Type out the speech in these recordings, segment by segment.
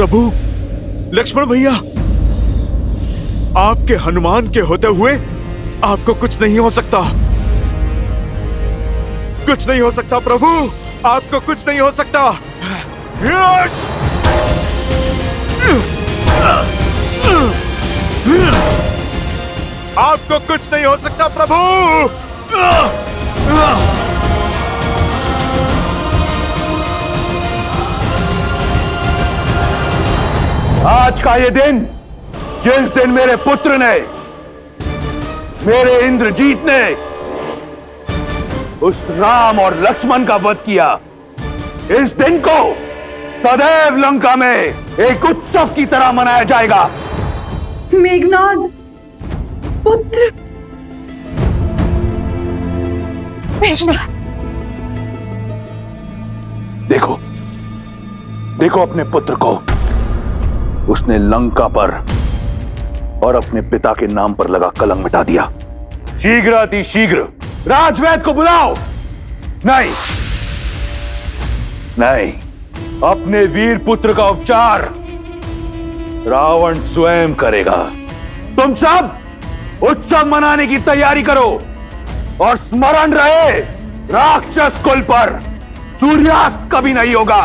प्रभु लक्ष्मण भैया, आपके हनुमान के होते हुए आपको कुछ नहीं हो सकता। कुछ नहीं हो सकता प्रभु, आपको कुछ नहीं हो सकता। आपको कुछ नहीं हो सकता प्रभु। आज का ये दिन, जिस दिन मेरे पुत्र ने, मेरे इंद्रजीत ने उस राम और लक्ष्मण का वध किया, इस दिन को सदैव लंका में एक उत्सव की तरह मनाया जाएगा। मेघनाद पुत्र। देखो, देखो अपने पुत्र को। उसने लंका पर और अपने पिता के नाम पर लगा कलंक मिटा दिया। शीघ्र अति शीघ्र राजवैद्य को बुलाओ। नहीं नहीं, अपने वीर पुत्र का उपचार रावण स्वयं करेगा। तुम सब उत्सव मनाने की तैयारी करो और स्मरण रहे, राक्षस कुल पर सूर्यास्त कभी नहीं होगा।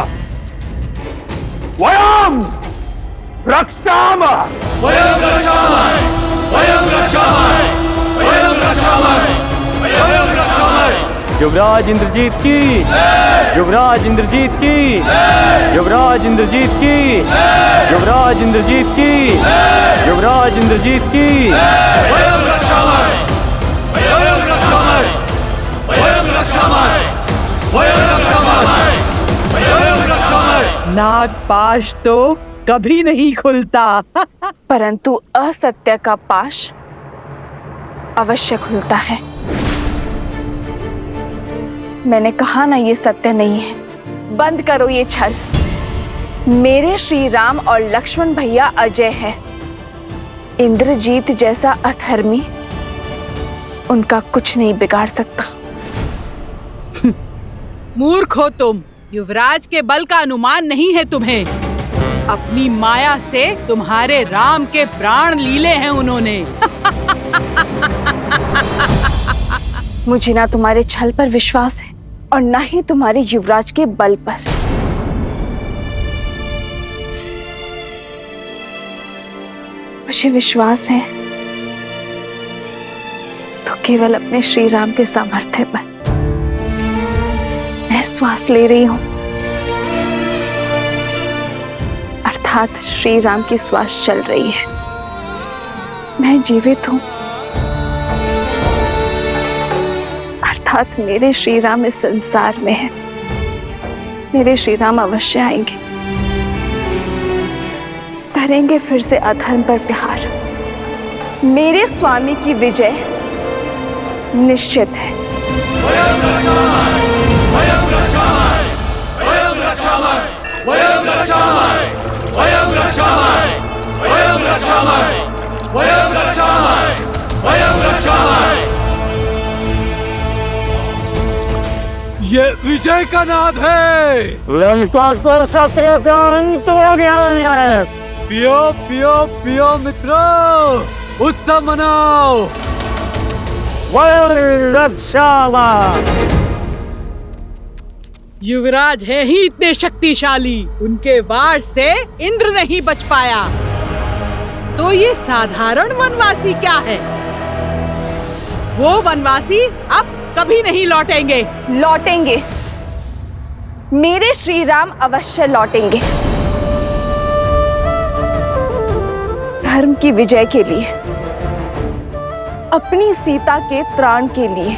वयम रक्षामः, वयम रक्षामः, वयम रक्षामः, वयम रक्षामः, वयम रक्षामः। युवराज इंद्रजीत की, युवराज इंद्रजीत की, युवराज इंद्रजीत की, युवराज इंद्रजीत की, युवराज इंद्रजीत की। वयम रक्षामः, वयम रक्षामः, वयम रक्षामः, वयम रक्षामः, वयम रक्षामः। नागपाश तो कभी नहीं खुलता, परंतु असत्य का पाश अवश्य खुलता है। मैंने कहा ना, ये सत्य नहीं है। बंद करो ये छल। मेरे श्री राम और लक्ष्मण भैया अजय है। इंद्रजीत जैसा अधर्मी उनका कुछ नहीं बिगाड़ सकता। मूर्ख हो तुम। युवराज के बल का अनुमान नहीं है तुम्हें। अपनी माया से तुम्हारे राम के प्राण लीले हैं उन्होंने। मुझे ना तुम्हारे छल पर विश्वास है और ना ही तुम्हारे युवराज के बल पर। मुझे विश्वास है तो केवल अपने श्री राम के सामर्थ्य पर। मैं श्वास ले रही हूं, अर्थात श्री राम की श्वास चल रही है। मैं जीवित हूं, अर्थात मेरे श्री राम इस संसार में है। मेरे श्री राम अवश्य आएंगे, करेंगे फिर से अधर्म पर प्रहार। मेरे स्वामी की विजय निश्चित है। वयम रक्षामः, वयम रक्षामः, वयम रक्षामः, वयम रक्षामः, वयम रक्षामः, वयम रक्षामः, वयम रक्षामः, वयम रक्षामः। ये विजय का नाद है। लंका पर सत्य का अंत हो गया है। पियो पियो पियो मित्रों, उत्सव मनाओ। वयम रक्षामः। युवराज है ही इतने शक्तिशाली, उनके वार से इंद्र नहीं बच पाया, तो ये साधारण वनवासी क्या है? वो वनवासी अब कभी नहीं लौटेंगे। लौटेंगे, मेरे श्री राम अवश्य लौटेंगे। धर्म की विजय के लिए, अपनी सीता के त्राण के लिए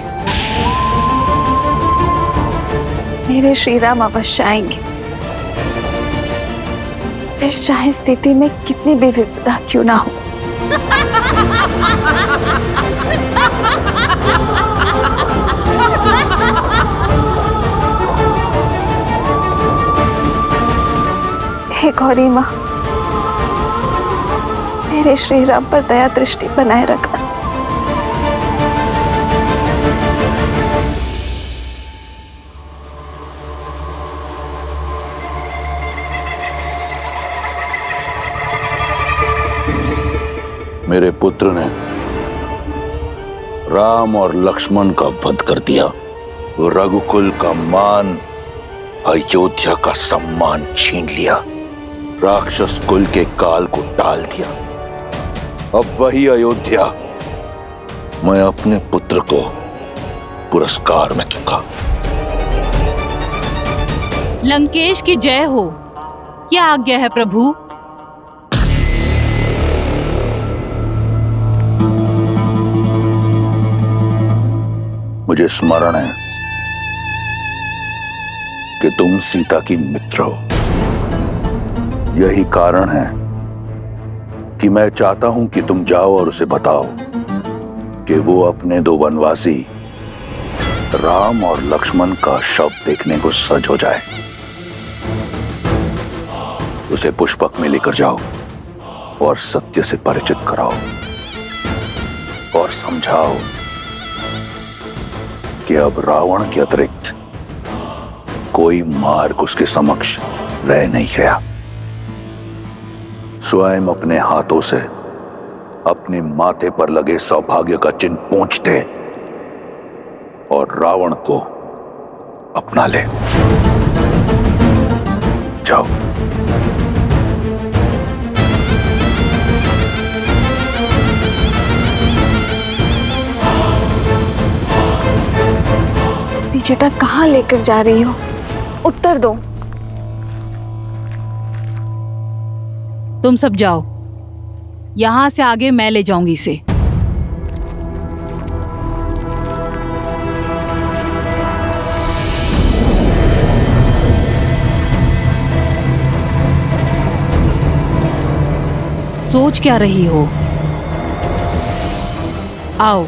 मेरे श्री राम अवश्य आएंगे। फिर चाहे स्थिति में कितनी भी विपदा क्यों ना हो। हे गौरी माँ, मेरे श्री राम पर दया दृष्टि बनाए रखना। मेरे पुत्र ने राम और लक्ष्मण का वध कर दिया। रघुकुल का मान, अयोध्या का सम्मान छीन लिया, राक्षस कुल के काल को टाल दिया। अब वही अयोध्या मैं अपने पुत्र को पुरस्कार में दूंगा। लंकेश की जय हो। क्या आज्ञा है प्रभु? मुझे स्मरण है कि तुम सीता की मित्र हो। यही कारण है कि मैं चाहता हूं कि तुम जाओ और उसे बताओ कि वो अपने दो वनवासी राम और लक्ष्मण का शव देखने को सज हो जाए। उसे पुष्पक में लेकर जाओ और सत्य से परिचित कराओ और समझाओ कि अब रावण के अतिरिक्त कोई मार्ग उसके समक्ष रह नहीं गया। स्वयं अपने हाथों से अपने माथे पर लगे सौभाग्य का चिन्ह पोंछ दे और रावण को अपना ले। जाओ। बेटा कहाँ लेकर जा रही हो? उत्तर दो। तुम सब जाओ, यहां से आगे मैं ले जाऊंगी इसे। सोच क्या रही हो? आओ,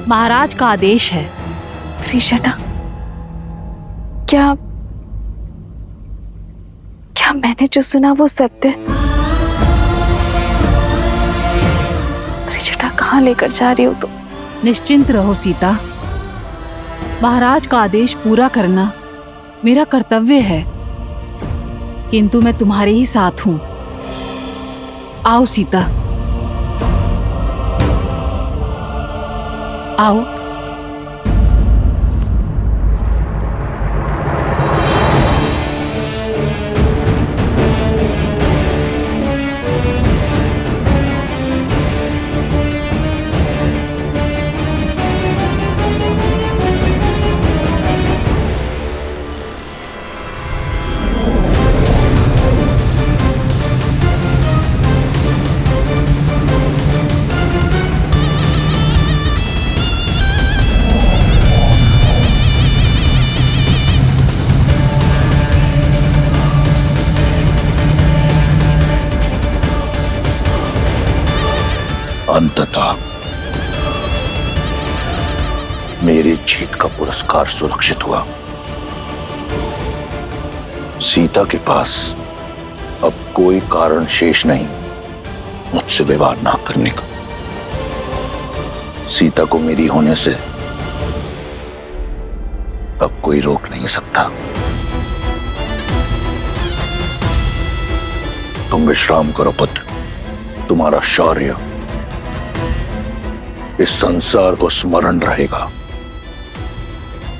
महाराज का आदेश है। त्रिशटा, क्या मैंने जो सुना वो सत्य? त्रिशटा कहाँ लेकर जा रही हो तुम? निश्चिंत रहो सीता, महाराज का आदेश पूरा करना मेरा कर्तव्य है, किंतु मैं तुम्हारे ही साथ हूं। आओ सीता, आओ। अंततः मेरी जीत का पुरस्कार सुरक्षित हुआ। सीता के पास अब कोई कारण शेष नहीं मुझसे विवाह ना करने का। सीता को मेरी होने से अब कोई रोक नहीं सकता। तुम विश्राम करो पुत्र, तुम्हारा शौर्य इस संसार को स्मरण रहेगा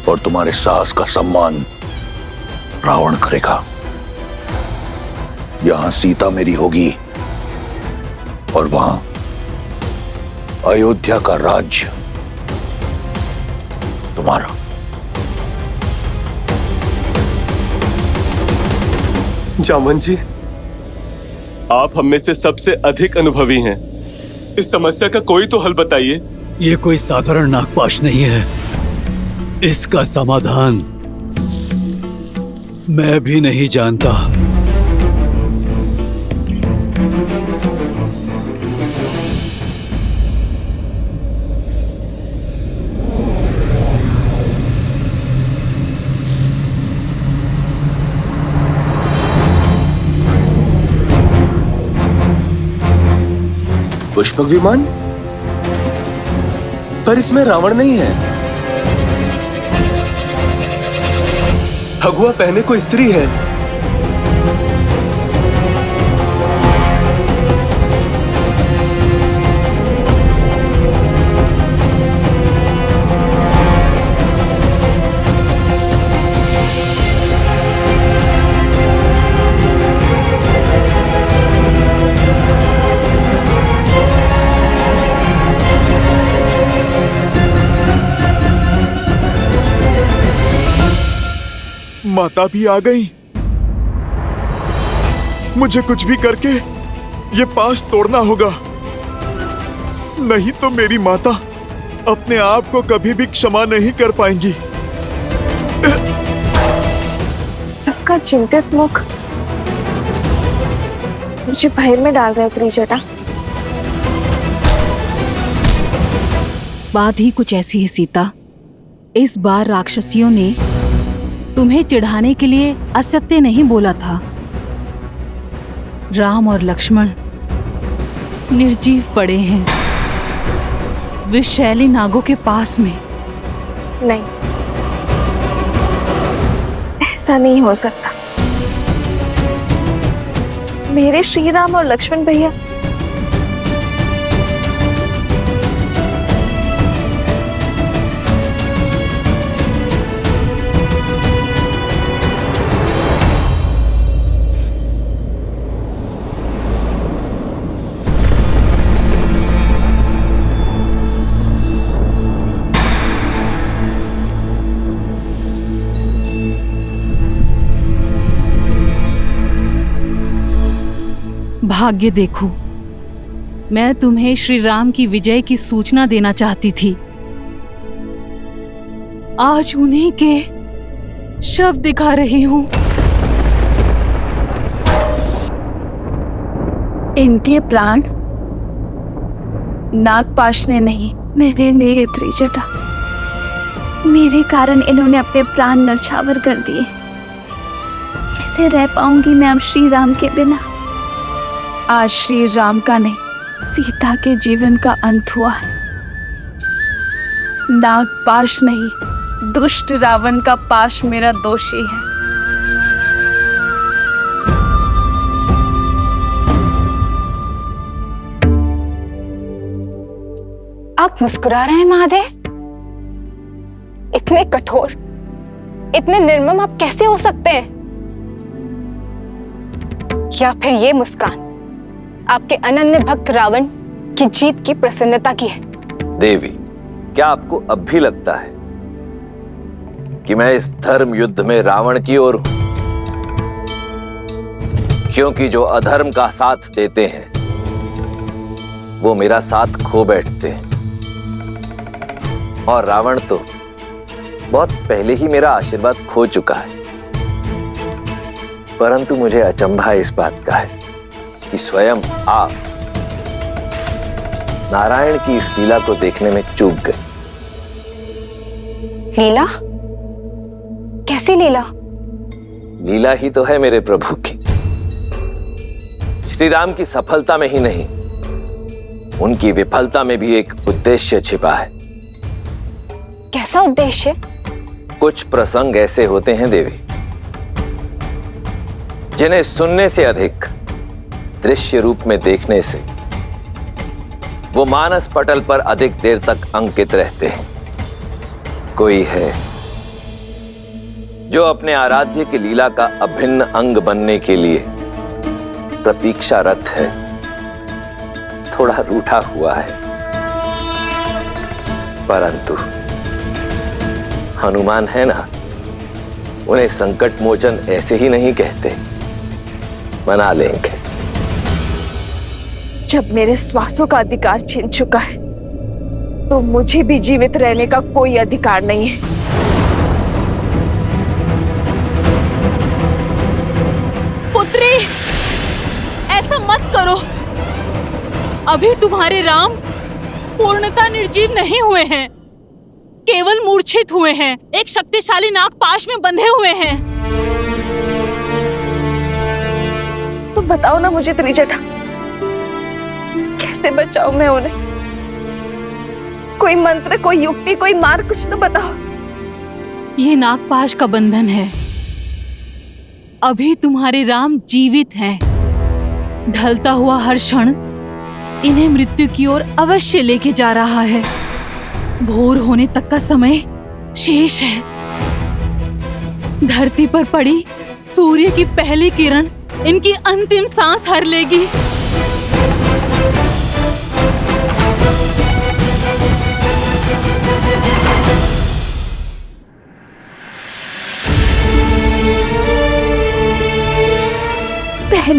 और तुम्हारे साहस का सम्मान रावण करेगा। यहां सीता मेरी होगी और वहां अयोध्या का राज्य तुम्हारा। जामवंत जी, आप हम में से सबसे अधिक अनुभवी हैं। इस समस्या का कोई तो हल बताइए। ये कोई साधारण नागपाश नहीं है, इसका समाधान मैं भी नहीं जानता। पुष्पक विमान, पर इसमें रावण नहीं है। भगवा पहने कोई स्त्री है। माता भी आ गई। मुझे कुछ भी करके ये पाश तोड़ना होगा, नहीं तो मेरी माता अपने आप को कभी भी क्षमा नहीं कर पाएंगी। सबका चिंतित मुख मुझे भय में डाल रहे त्रिजटा। बात ही कुछ ऐसी है सीता। इस बार राक्षसियों ने तुम्हें चिढ़ाने के लिए असत्य नहीं बोला था। राम और लक्ष्मण निर्जीव पड़े हैं विषैली नागों के पास में। नहीं, ऐसा नहीं हो सकता। मेरे श्री राम और लक्ष्मण भैया भाग्य देखो, मैं तुम्हें श्री राम की विजय की सूचना देना चाहती थी। आज उन्हीं के शव दिखा रही हूं। इनके प्राण नागपाश ने नहीं, मेरे लिए त्रिजटा। मेरे कारण इन्होंने अपने प्राण नौछावर कर दिए। कैसे रह पाऊंगी मैं अब श्री राम के बिना। आज श्री राम का नहीं, सीता के जीवन का अंत हुआ है। नागपाश नहीं, दुष्ट रावण का पाश मेरा दोषी है। आप मुस्कुरा रहे हैं महादेव? इतने कठोर, इतने निर्मम आप कैसे हो सकते हैं? या फिर ये मुस्कान आपके अनन्य भक्त रावण की जीत की प्रसन्नता की है? देवी, क्या आपको अब भी लगता है कि मैं इस धर्म युद्ध में रावण की ओर हूं? क्योंकि जो अधर्म का साथ देते हैं वो मेरा साथ खो बैठते हैं, और रावण तो बहुत पहले ही मेरा आशीर्वाद खो चुका है। परंतु मुझे अचंभा इस बात का है कि स्वयं आप नारायण की इस लीला को देखने में चूक गए। लीला? कैसी लीला? लीला ही तो है मेरे प्रभु की। श्री राम की सफलता में ही नहीं, उनकी विफलता में भी एक उद्देश्य छिपा है। कैसा उद्देश्य? कुछ प्रसंग ऐसे होते हैं देवी, जिन्हें सुनने से अधिक दृश्य रूप में देखने से वो मानस पटल पर अधिक देर तक अंकित रहते हैं। कोई है जो अपने आराध्य की लीला का अभिन्न अंग बनने के लिए प्रतीक्षारत है, थोड़ा रूठा हुआ है। परंतु हनुमान है ना, उन्हें संकट मोचन ऐसे ही नहीं कहते, मना लेंगे। जब मेरे श्वासों का अधिकार छीन चुका है तो मुझे भी जीवित रहने का कोई अधिकार नहीं है। पुत्री, ऐसा मत करो। अभी तुम्हारे राम पूर्णतः निर्जीव नहीं हुए हैं, केवल मूर्छित हुए हैं, एक शक्तिशाली नागपाश में बंधे हुए हैं। तो बताओ ना मुझे त्रिजटा, कैसे बचाऊं मैं उन्हें? कोई मंत्र, कोई युक्ति, कोई मार्ग, कुछ तो बताओ। ये नागपाश का बंधन है। अभी तुम्हारे राम जीवित हैं। ढलता हुआ हर क्षण इन्हें मृत्यु की ओर अवश्य लेके जा रहा है। भोर होने तक का समय शेष है। धरती पर पड़ी सूर्य की पहली किरण इनकी अंतिम सांस हर लेगी।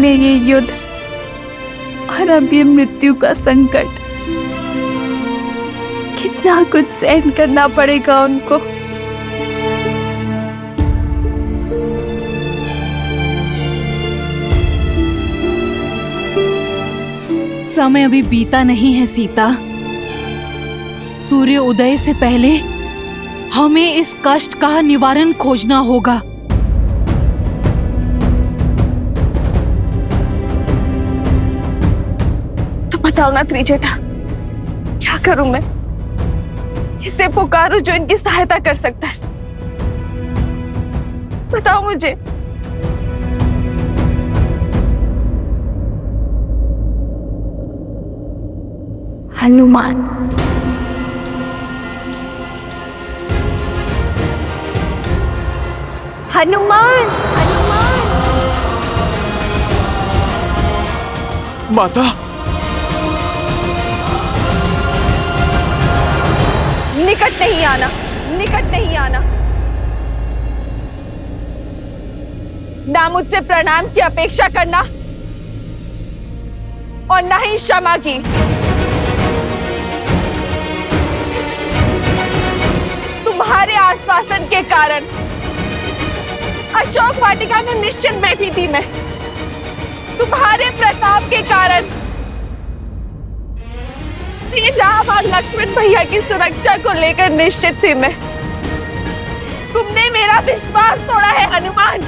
लिए ये युद्ध और अब ये मृत्यु का संकट। कितना कुछ सहन करना पड़ेगा उनको। समय अभी बीता नहीं है सीता। सूर्य उदय से पहले हमें इस कष्ट का निवारण खोजना होगा। तो बताओ ना त्रिजटा, क्या करूं मैं? किसे पुकारूं जो इनकी सहायता कर सकता है? बताओ मुझे। हनुमान। हनुमान, हनुमान। माता, निकट नहीं आना, निकट नहीं आना। ना मुझसे प्रणाम की अपेक्षा करना और ना ही क्षमा की। तुम्हारे आश्वासन के कारण अशोक वाटिका में निश्चित बैठी थी मैं। तुम्हारे प्रताप के कारण श्री राम और लक्ष्मण भैया की सुरक्षा को लेकर निश्चित थी मैं। तुमने मेरा विश्वास तोड़ा है हनुमान।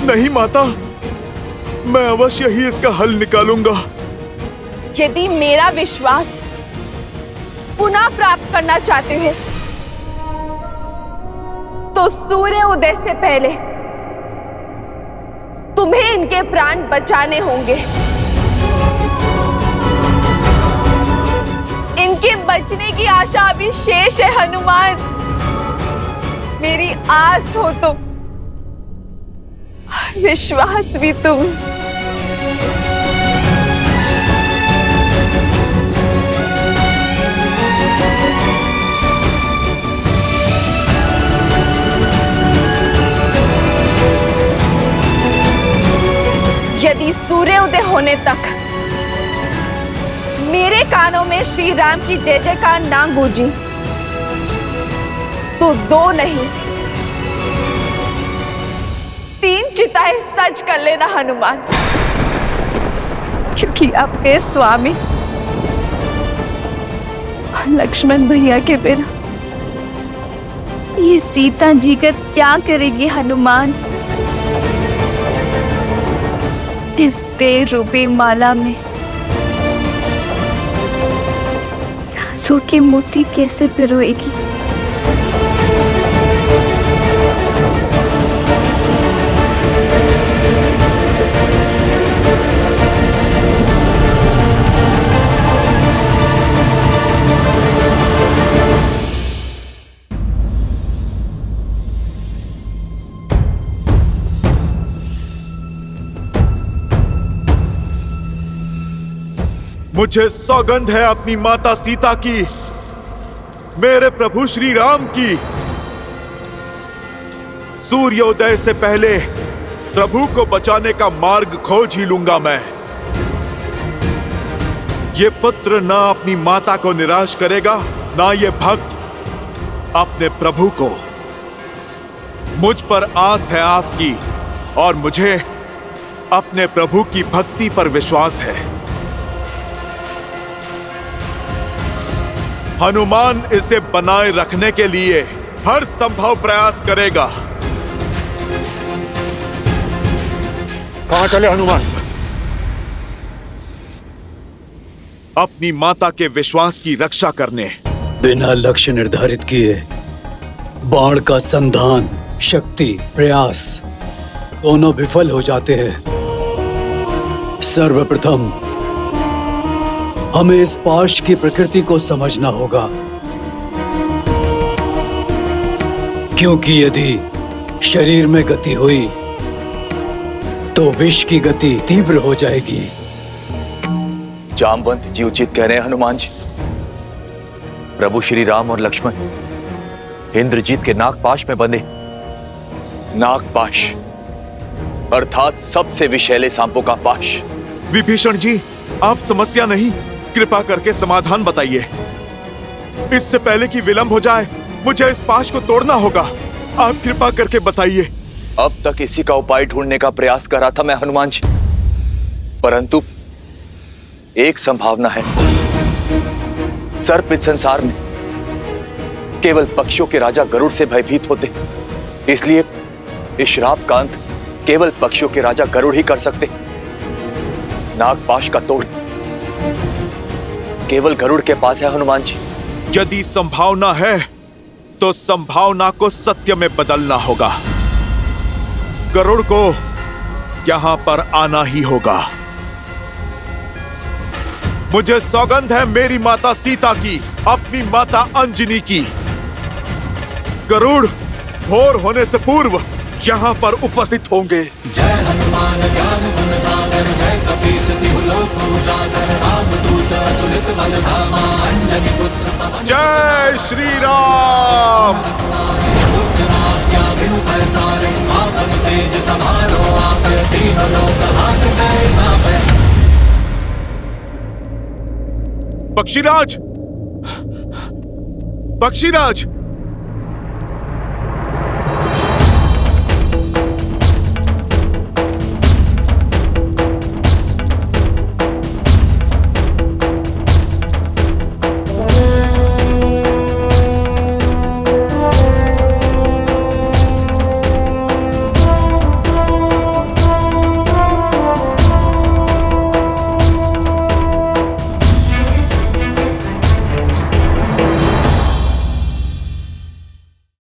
नहीं माता, मैं अवश्य ही इसका हल निकालूंगा। यदि मेरा विश्वास पुनः प्राप्त करना चाहते हैं तो सूर्य उदय से पहले तुम्हें इनके प्राण बचाने होंगे। इनके बचने की आशा अभी शेष है हनुमान। मेरी आस हो तो विश्वास भी तुम। यदि सूर्योदय होने तक मेरे कानों में श्री राम की जय जयकार ना गूंजी तो 2 नहीं 3 चिताएं सज कर लेना हनुमान। क्योंकि आपके स्वामी और लक्ष्मण भैया के बिना ये सीता जी का क्या करेगी हनुमान? इस देह रूपी माला में सांसों की मोती कैसे पिरोएगी? मुझे सौगंध है अपनी माता सीता की, मेरे प्रभु श्री राम की। सूर्योदय से पहले प्रभु को बचाने का मार्ग खोज ही लूंगा मैं। ये पुत्र ना अपनी माता को निराश करेगा, ना ये भक्त अपने प्रभु को। मुझ पर आस है आपकी और मुझे अपने प्रभु की भक्ति पर विश्वास है। हनुमान इसे बनाए रखने के लिए हर संभव प्रयास करेगा। कहां चले हनुमान? अपनी माता के विश्वास की रक्षा करने। बिना लक्ष्य निर्धारित किए बाण का संधान, शक्ति, प्रयास दोनों विफल हो जाते हैं। सर्वप्रथम हमें इस पाश की प्रकृति को समझना होगा, क्योंकि यदि शरीर में गति हुई तो विष की गति तीव्र हो जाएगी। जामवंत जी उचित कह रहे हैं हनुमान जी। प्रभु श्री राम और लक्ष्मण इंद्रजीत के नागपाश में बंधे। नागपाश अर्थात सबसे विषैले सांपों का पाश। विभीषण जी, आप समस्या नहीं, कृपा करके समाधान बताइए। इससे पहले कि विलंब हो जाए, मुझे इस पाश को तोड़ना होगा। आप कृपा करके बताइए। अब तक इसी का उपाय ढूंढने का प्रयास कर रहा था मैं हनुमान जी, परंतु एक संभावना है। सर्प इस संसार में केवल पक्षियों के राजा गरुड़ से भयभीत होते, इसलिए इस श्राप का अंत केवल पक्षियों के राजा गरुड़ ही कर सकते। नागपाश का तोड़ केवल गरुड़ के पास है हनुमान जी। यदि संभावना है तो संभावना को सत्य में बदलना होगा। गरुड़ को यहां पर आना ही होगा। मुझे सौगंध है मेरी माता सीता की, अपनी माता अंजनी की। गरुड़ भोर होने से पूर्व यहां पर उपस्थित होंगे। जय हनुमान ज्ञान गुण सागर, जय कपीस तिहु लोक उजागर, रामदूत अतुलित बल धामा, अंजनी पुत्र पवन। जय श्री राम। तेज समारो आप, तीनों लोक हाथ में नापे। पक्षीराज, पक्षीराज,